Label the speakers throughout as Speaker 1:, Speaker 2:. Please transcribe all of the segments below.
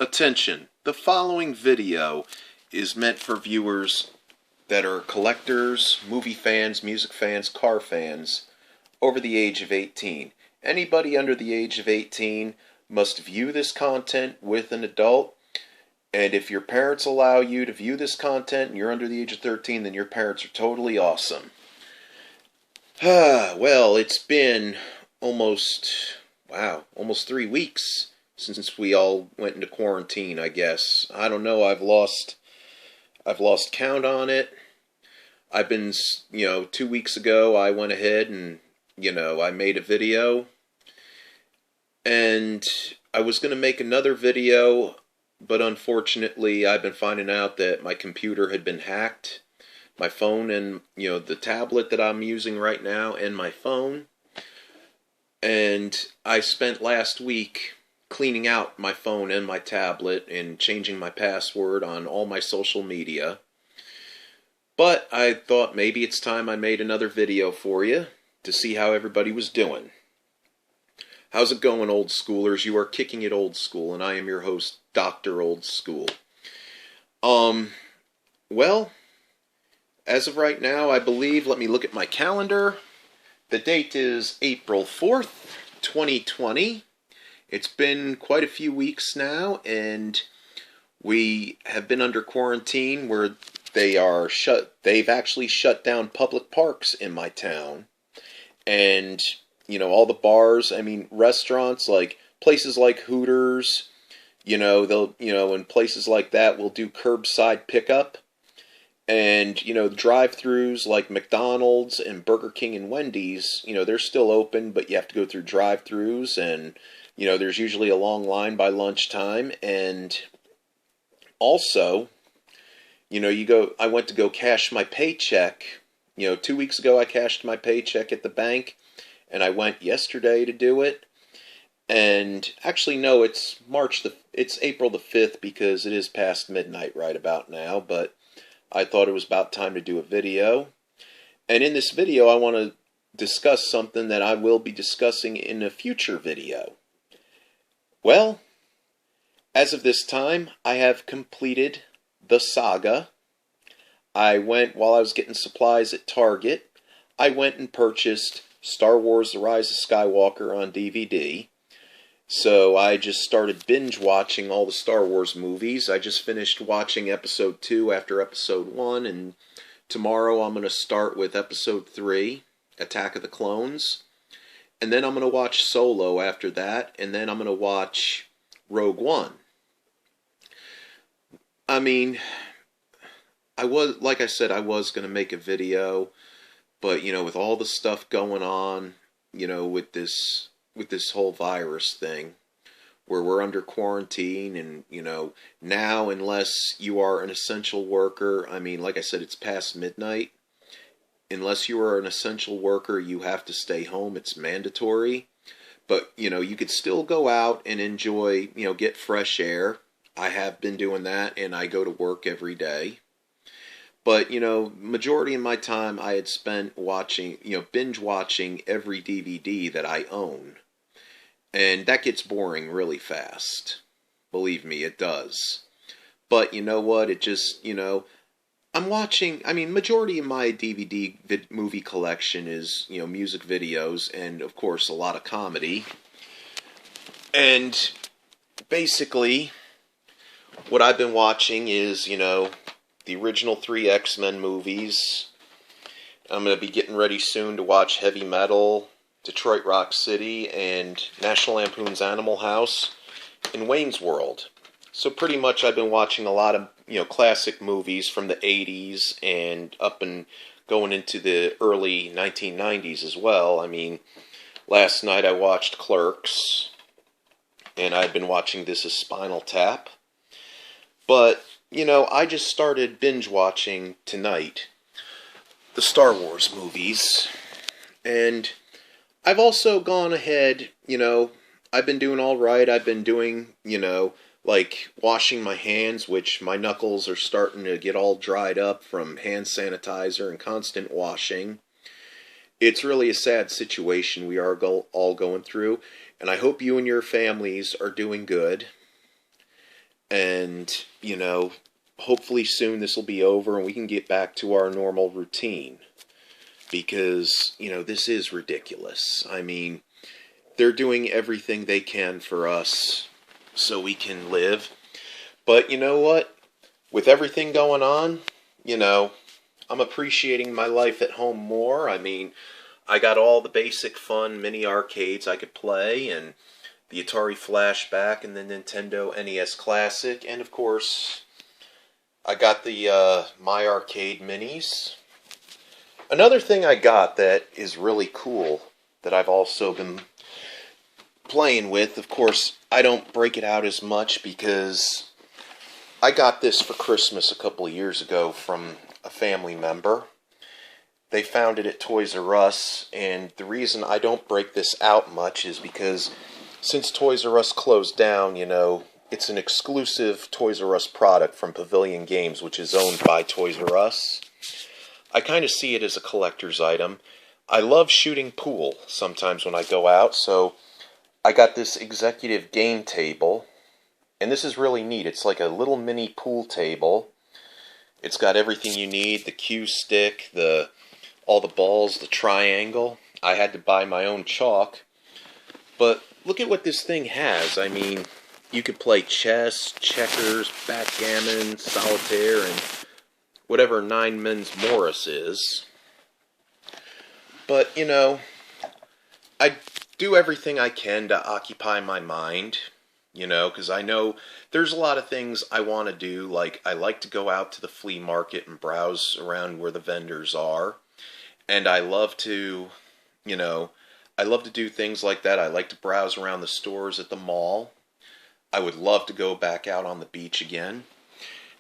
Speaker 1: Attention, the following video is meant for viewers that are collectors, movie fans, music fans, car fans, over the age of 18. Anybody under the age of 18 must view this content with an adult, and if your parents allow you to view this content and you're under the age of 13, then your parents are totally awesome. Well, it's been almost 3 weeks since we all went into quarantine, I guess. I don't know, I've lost count on it. I've been, 2 weeks ago, I went ahead and, I made a video. And I was going to make another video, but unfortunately, I've been finding out that my computer had been hacked. My phone and, the tablet that I'm using right now and my phone. And I spent last week cleaning out my phone and my tablet and changing my password on all my social media. But I thought maybe it's time I made another video for you to see how everybody was doing. How's it going, old schoolers? You are kicking it old school, and I am your host, Dr. Old School. Well, as of right now, I believe, let me look at my calendar. The date is April 4th, 2020. It's been quite a few weeks now, and we have been under quarantine where they've actually shut down public parks in my town. And, all the bars, restaurants, like places like Hooters, and places like that will do curbside pickup. And, drive-thrus like McDonald's and Burger King and Wendy's, they're still open, but you have to go through drive-thrus, and, there's usually a long line by lunchtime. And also, I went to go cash my paycheck. 2 weeks ago I cashed my paycheck at the bank, and I went yesterday to do it. And actually, no, it's April the 5th because it is past midnight right about now, but I thought it was about time to do a video. And in this video, I want to discuss something that I will be discussing in a future video. Well, as of this time, I have completed the saga. While I was getting supplies at Target, I went and purchased Star Wars The Rise of Skywalker on DVD. So I just started binge watching all the Star Wars movies. I just finished watching Episode 2 after Episode 1, and tomorrow I'm going to start with Episode 3, Attack of the Clones. And then I'm going to watch Solo after that, and then I'm going to watch Rogue One. Like I said, I was going to make a video, but, with all the stuff going on, with this whole virus thing, where we're under quarantine, and, now, unless you are an essential worker, like I said, it's past midnight. Unless you are an essential worker, you have to stay home. It's mandatory. But, you could still go out and enjoy, get fresh air. I have been doing that, and I go to work every day. But, majority of my time I had spent watching, binge watching every DVD that I own. And that gets boring really fast. Believe me, it does. But you know what? It just, I'm watching, majority of my DVD movie collection is, music videos and, of course, a lot of comedy. And basically, what I've been watching is, the original 3 X-Men movies. I'm going to be getting ready soon to watch Heavy Metal, Detroit Rock City, and National Lampoon's Animal House, and Wayne's World. So pretty much I've been watching a lot of, classic movies from the 80s and up and going into the early 1990s as well. Last night I watched Clerks, and I've been watching This Is Spinal Tap. But, I just started binge watching tonight the Star Wars movies, and I've also gone ahead, I've been doing all right. I've been doing, like washing my hands, which my knuckles are starting to get all dried up from hand sanitizer and constant washing. It's really a sad situation we are all going through, and I hope you and your families are doing good. And, hopefully soon this will be over and we can get back to our normal routine. Because, this is ridiculous. I mean, they're doing everything they can for us so we can live. But you know what? With everything going on, I'm appreciating my life at home more. I mean, I got all the basic fun mini arcades I could play, and the Atari Flashback, and the Nintendo NES Classic, and of course, I got the My Arcade Minis. Another thing I got that is really cool that I've also been playing with, of course, I don't break it out as much because I got this for Christmas a couple of years ago from a family member. They found it at Toys R Us, and the reason I don't break this out much is because since Toys R Us closed down, it's an exclusive Toys R Us product from Pavilion Games, which is owned by Toys R Us. I kind of see it as a collector's item. I love shooting pool sometimes when I go out, so I got this executive game table, and this is really neat. It's like a little mini pool table. It's got everything you need, the cue stick, all the balls, the triangle. I had to buy my own chalk. But look at what this thing has. I mean, you could play chess, checkers, backgammon, solitaire, and whatever Nine Men's Morris is. But, I do everything I can to occupy my mind, because I know there's a lot of things I want to do. Like, I like to go out to the flea market and browse around where the vendors are. And I love to, do things like that. I like to browse around the stores at the mall. I would love to go back out on the beach again.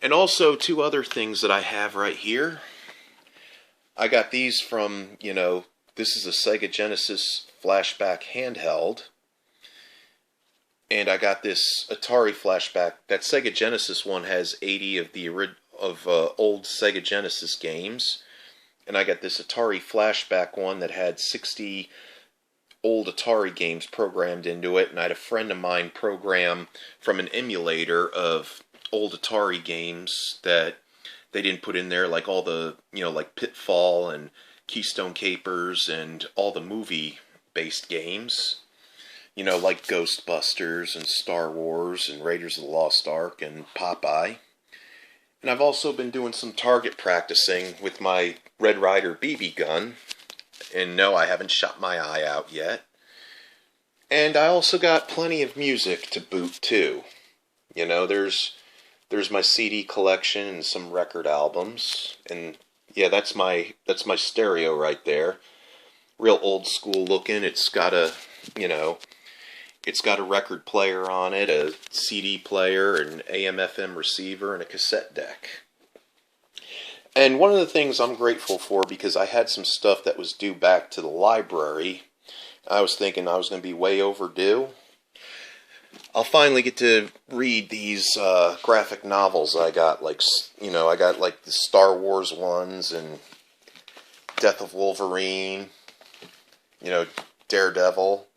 Speaker 1: And also, two other things that I have right here. I got these from, this is a Sega Genesis Flashback handheld. And I got this Atari Flashback. That Sega Genesis one has 80 of the old Sega Genesis games. And I got this Atari Flashback one that had 60 old Atari games programmed into it. And I had a friend of mine program from an emulator of old Atari games that they didn't put in there, like all the, like Pitfall and Keystone Capers and all the movie-based games, like Ghostbusters and Star Wars and Raiders of the Lost Ark and Popeye. And I've also been doing some target practicing with my Red Ryder BB gun, and no, I haven't shot my eye out yet. And I also got plenty of music to boot too. There's my CD collection and some record albums, and yeah, that's my stereo right there. Real old school looking. It's got a record player on it, a CD player, an AM/FM receiver, and a cassette deck. And one of the things I'm grateful for, because I had some stuff that was due back to the library, I was thinking I was going to be way overdue. I'll finally get to read these graphic novels I got, I got like the Star Wars ones and Death of Wolverine, Daredevil,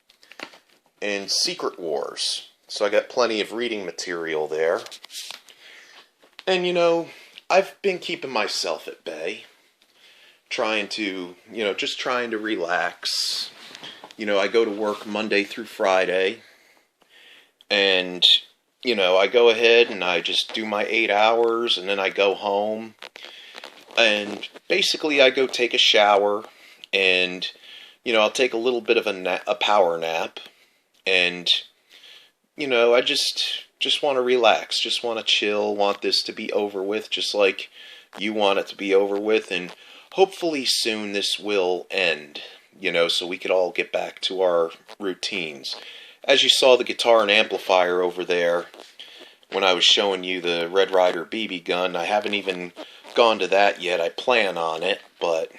Speaker 1: and Secret Wars. So I got plenty of reading material there. And, I've been keeping myself at bay, trying to relax. I go to work Monday through Friday. And, I go ahead and I just do my 8 hours, and then I go home. And basically I go take a shower, and, I'll take a little bit of a power nap. And, I just want to relax, just want to chill, want this to be over with, just like you want it to be over with. And hopefully soon this will end, so we could all get back to our routines. As you saw the guitar and amplifier over there when I was showing you the Red Ryder BB gun, I haven't even gone to that yet. I plan on it, but,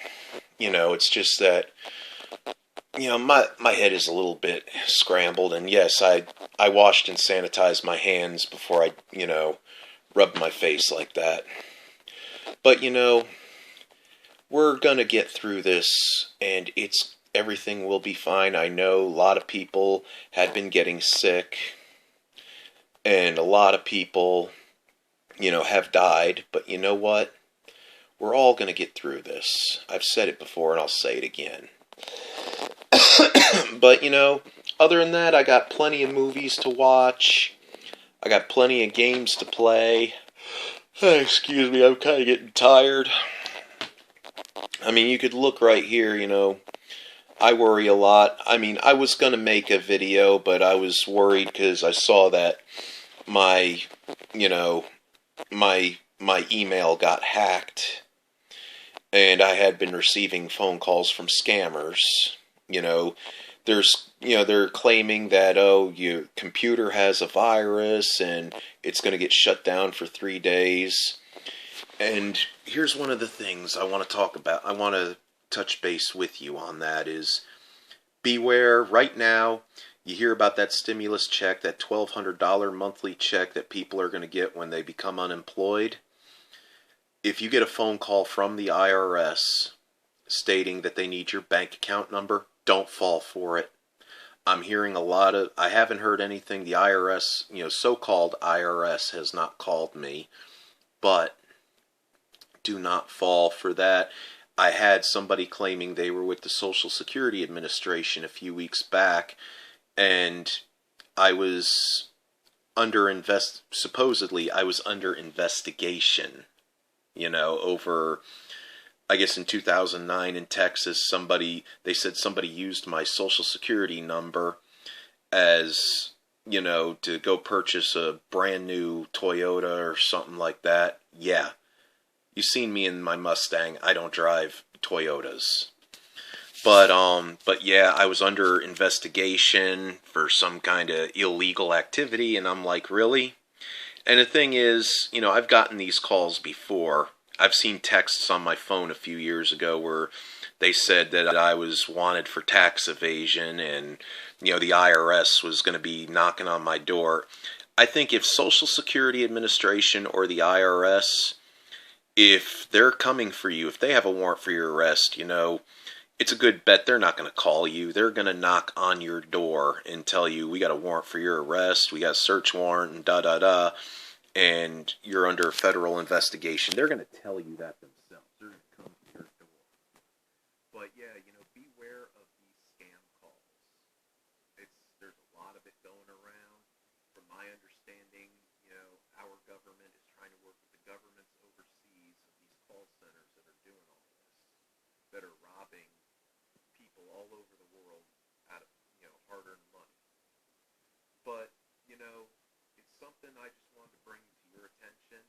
Speaker 1: it's just that, my head is a little bit scrambled. And yes, I washed and sanitized my hands before I, rubbed my face like that. But, we're gonna get through this, and everything will be fine. I know a lot of people had been getting sick, and a lot of people, have died, but you know what? We're all going to get through this. I've said it before and I'll say it again. But, other than that, I got plenty of movies to watch. I got plenty of games to play. Excuse me, I'm kind of getting tired. I mean, you could look right here, I worry a lot. I mean, I was going to make a video, but I was worried because I saw that my, you know, my email got hacked, and I had been receiving phone calls from scammers. You know, they're claiming that, oh, your computer has a virus and it's going to get shut down for 3 days. And here's one of the things I want to talk about. I want to touch base with you on that is beware right now. You hear about that stimulus check, that $1,200 monthly check that people are going to get when they become unemployed. If you get a phone call from the IRS stating that they need your bank account number, don't fall for it. I'm hearing I haven't heard anything. The IRS, so-called IRS has not called me, but do not fall for that. I had somebody claiming they were with the Social Security Administration a few weeks back, and I was supposedly I was under investigation, over, I guess in 2009 in Texas, they said somebody used my Social Security number as, to go purchase a brand new Toyota or something like that. Yeah. You've seen me in my Mustang. I don't drive Toyotas. But yeah, I was under investigation for some kind of illegal activity, and I'm like, really? And the thing is, I've gotten these calls before. I've seen texts on my phone a few years ago where they said that I was wanted for tax evasion and, the IRS was going to be knocking on my door. I think if Social Security Administration or the IRS, if they're coming for you, if they have a warrant for your arrest, it's a good bet they're not going to call you. They're going to knock on your door and tell you, we got a warrant for your arrest, we got a search warrant, and da-da-da, and you're under federal investigation. They're going to tell you that themselves. They're going to come to your door. But yeah, beware of these scam calls. There's a lot of it going around. From my understanding, our government is trying to work with the governments overseas of these call centers that are doing all this, that are robbing people all over the world out of, hard-earned money. But, it's something I just wanted to bring to your attention.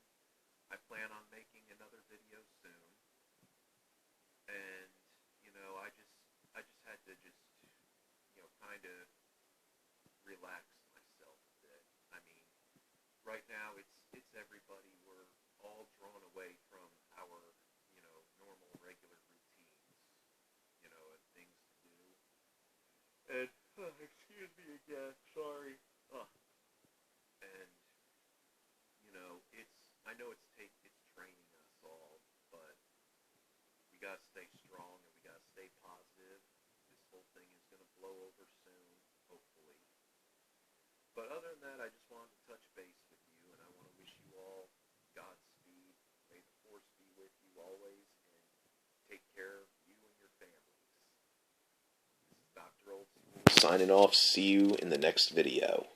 Speaker 1: I plan on making another video soon. And, I just had to kind of relax myself a bit. I mean, right now it's everybody. We're all drawn away from our, normal, regular routines, and things to do. And, excuse me again, sorry. And, I know it's training us all, but we gotta stay strong and we gotta stay positive. This whole thing is gonna blow over soon, hopefully. But other than that, I just wanted to touch base with you, and I want to wish you all Godspeed. May the force be with you always, and take care of you and your families. This is Dr. Old School signing off. See you in the next video.